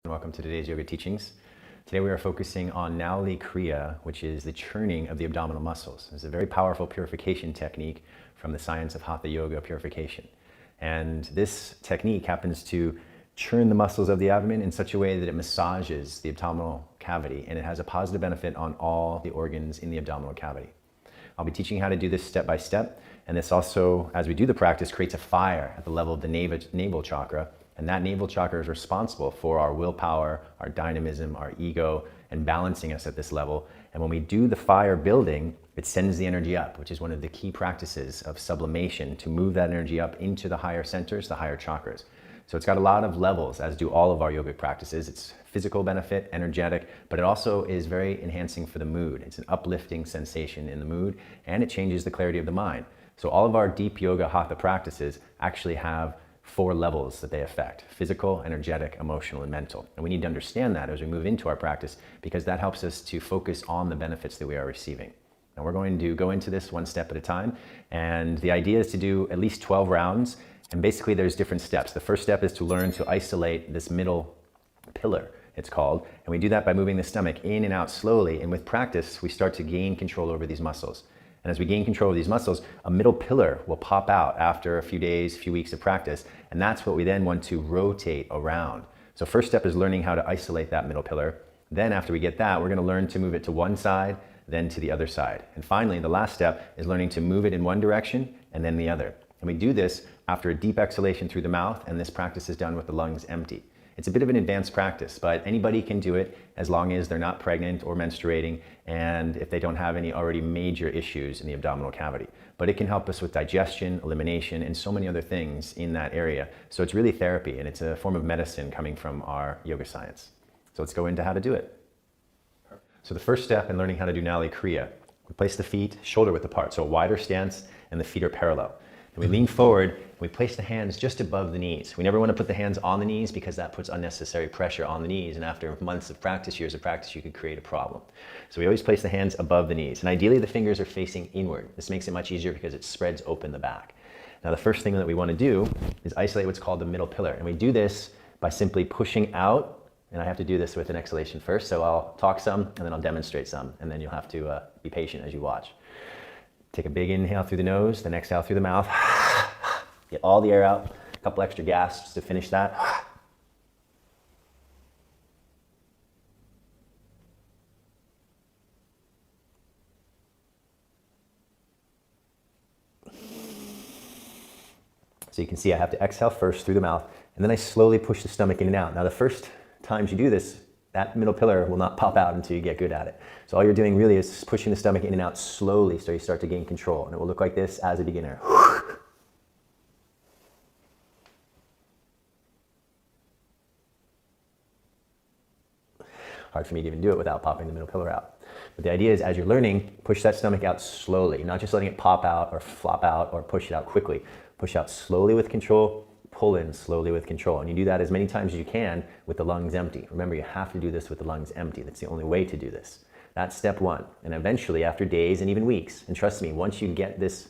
Welcome to today's yoga teachings. Today we are focusing on Nauli Kriya, which is the churning of the abdominal muscles. It's a very powerful purification technique from the science of Hatha Yoga purification. And this technique happens to churn the muscles of the abdomen in such a way that it massages the abdominal cavity, and it has a positive benefit on all the organs in the abdominal cavity. I'll be teaching how to do this step by step, and this also, as we do the practice, creates a fire at the level of the navel chakra. And that navel chakra is responsible for our willpower, our dynamism, our ego, and balancing us at this level. And when we do the fire building, it sends the energy up, which is one of the key practices of sublimation, to move that energy up into the higher centers, the higher chakras. So it's got a lot of levels, as do all of our yogic practices. It's physical benefit, energetic, but it also is very enhancing for the mood. It's an uplifting sensation in the mood, and it changes the clarity of the mind. So all of our deep yoga hatha practices actually have 4 levels that they affect: physical, energetic, emotional, and mental. And we need to understand that as we move into our practice, because that helps us to focus on the benefits that we are receiving. Now we're going to go into this one step at a time, and the idea is to do at least 12 rounds, and basically there's different steps. The first step is to learn to isolate this middle pillar, it's called, and we do that by moving the stomach in and out slowly, and with practice we start to gain control over these muscles. And as we gain control of these muscles, a middle pillar will pop out after a few days, few weeks of practice, and that's what we then want to rotate around. So first step is learning how to isolate that middle pillar. Then after we get that, we're going to learn to move it to one side, then to the other side. And finally, the last step is learning to move it in one direction and then the other. And we do this after a deep exhalation through the mouth, and this practice is done with the lungs empty. It's a bit of an advanced practice, but anybody can do it as long as they're not pregnant or menstruating, and if they don't have any already major issues in the abdominal cavity. But it can help us with digestion, elimination, and so many other things in that area. So it's really therapy, and it's a form of medicine coming from our yoga science. So let's go into how to do it. So the first step in learning how to do Nauli Kriya, we place the feet shoulder width apart, so a wider stance, and the feet are parallel. And we lean forward, and we place the hands just above the knees. We never want to put the hands on the knees because that puts unnecessary pressure on the knees, and after months of practice, years of practice, you could create a problem. So we always place the hands above the knees, and ideally the fingers are facing inward. This makes it much easier because it spreads open the back. Now the first thing that we want to do is isolate what's called the middle pillar, and we do this by simply pushing out, and I have to do this with an exhalation first, so I'll talk some, and then I'll demonstrate some, and then you'll have to be patient as you watch. Take a big inhale through the nose, then exhale through the mouth. Get all the air out, a couple extra gasps to finish that. So you can see I have to exhale first through the mouth, and then I slowly push the stomach in and out. Now the first times you do this, that middle pillar will not pop out until you get good at it. So all you're doing really is pushing the stomach in and out slowly so you start to gain control. And it will look like this as a beginner. Hard for me to even do it without popping the middle pillar out. But the idea is, as you're learning, push that stomach out slowly, not just letting it pop out or flop out or push it out quickly. Push out slowly with control, pull in slowly with control. And you do that as many times as you can with the lungs empty. Remember, you have to do this with the lungs empty. That's the only way to do this. That's step 1. And eventually, after days and even weeks, and trust me, once you get this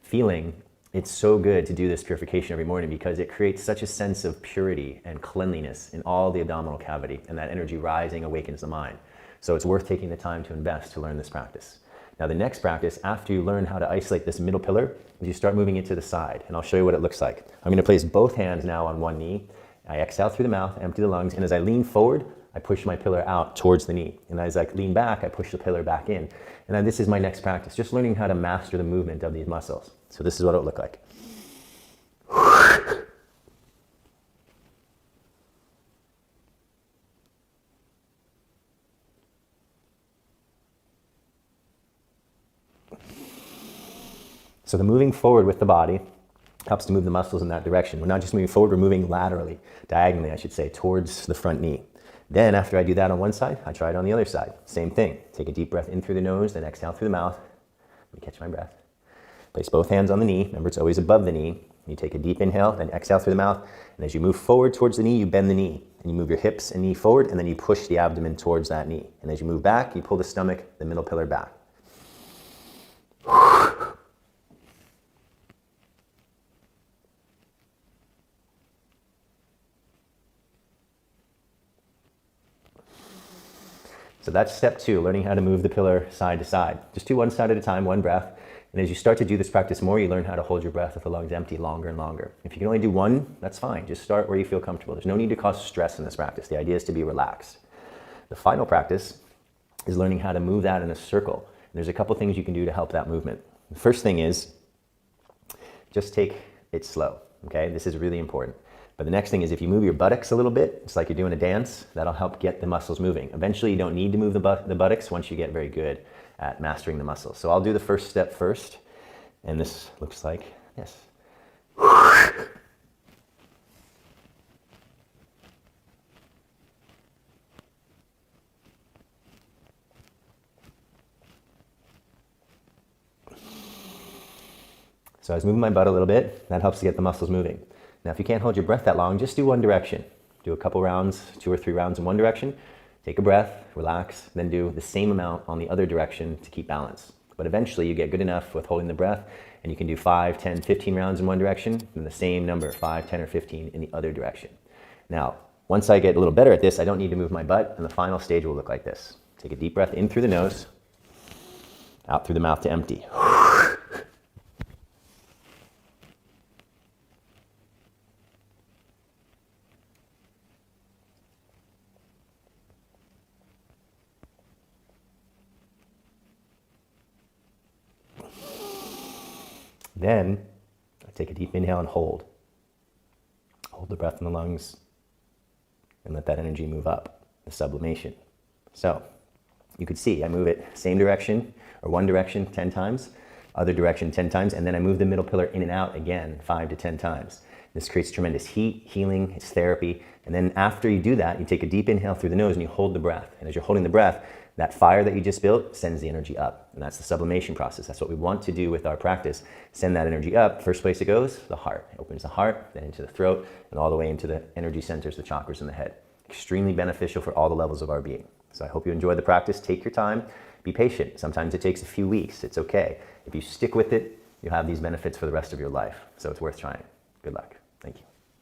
feeling, it's so good to do this purification every morning because it creates such a sense of purity and cleanliness in all the abdominal cavity, and that energy rising awakens the mind. So it's worth taking the time to invest to learn this practice. Now the next practice, after you learn how to isolate this middle pillar, is you start moving it to the side, and I'll show you what it looks like. I'm going to place both hands now on one knee. I exhale through the mouth, empty the lungs, and as I lean forward, I push my pillar out towards the knee. And as I lean back, I push the pillar back in. And then this is my next practice, just learning how to master the movement of these muscles. So this is what it would look like. So the moving forward with the body helps to move the muscles in that direction. We're not just moving forward, we're moving laterally, diagonally, I should say, towards the front knee. Then after I do that on one side, I try it on the other side. Same thing. Take a deep breath in through the nose, then exhale through the mouth. Let me catch my breath. Place both hands on the knee. Remember, it's always above the knee. You take a deep inhale, then exhale through the mouth. And as you move forward towards the knee, you bend the knee. And you move your hips and knee forward, and then you push the abdomen towards that knee. And as you move back, you pull the stomach, the middle pillar back. So that's step 2, learning how to move the pillar side to side. Just do one side at a time, one breath. And as you start to do this practice more, you learn how to hold your breath with the lungs empty longer and longer. If you can only do one, that's fine. Just start where you feel comfortable. There's no need to cause stress in this practice. The idea is to be relaxed. The final practice is learning how to move that in a circle. And there's a couple things you can do to help that movement. The first thing is just take it slow, okay? This is really important. But the next thing is if you move your buttocks a little bit, it's like you're doing a dance, that'll help get the muscles moving. Eventually you don't need to move the buttocks once you get very good at mastering the muscles. So I'll do the first step first, and this looks like this. So I was moving my butt a little bit. That helps to get the muscles moving. Now, if you can't hold your breath that long, just do one direction. Do a couple rounds, 2 or 3 rounds in one direction. Take a breath, relax, then do the same amount on the other direction to keep balance. But eventually you get good enough with holding the breath, and you can do 5, 10, 15 rounds in one direction, and the same number, 5, 10, or 15 in the other direction. Now, once I get a little better at this, I don't need to move my butt, and the final stage will look like this. Take a deep breath in through the nose, out through the mouth to empty. Then, take a deep inhale and hold. Hold the breath in the lungs and let that energy move up, the sublimation. So, you could see I move it same direction or one direction 10 times, other direction 10 times, and then I move the middle pillar in and out again 5 to 10 times. This creates tremendous heat, healing, it's therapy. And then after you do that, you take a deep inhale through the nose and you hold the breath. And as you're holding the breath, that fire that you just built sends the energy up. And that's the sublimation process. That's what we want to do with our practice. Send that energy up. First place it goes, the heart. It opens the heart, then into the throat, and all the way into the energy centers, the chakras in the head. Extremely beneficial for all the levels of our being. So I hope you enjoy the practice. Take your time. Be patient. Sometimes it takes a few weeks. It's okay. If you stick with it, you'll have these benefits for the rest of your life. So it's worth trying. Good luck.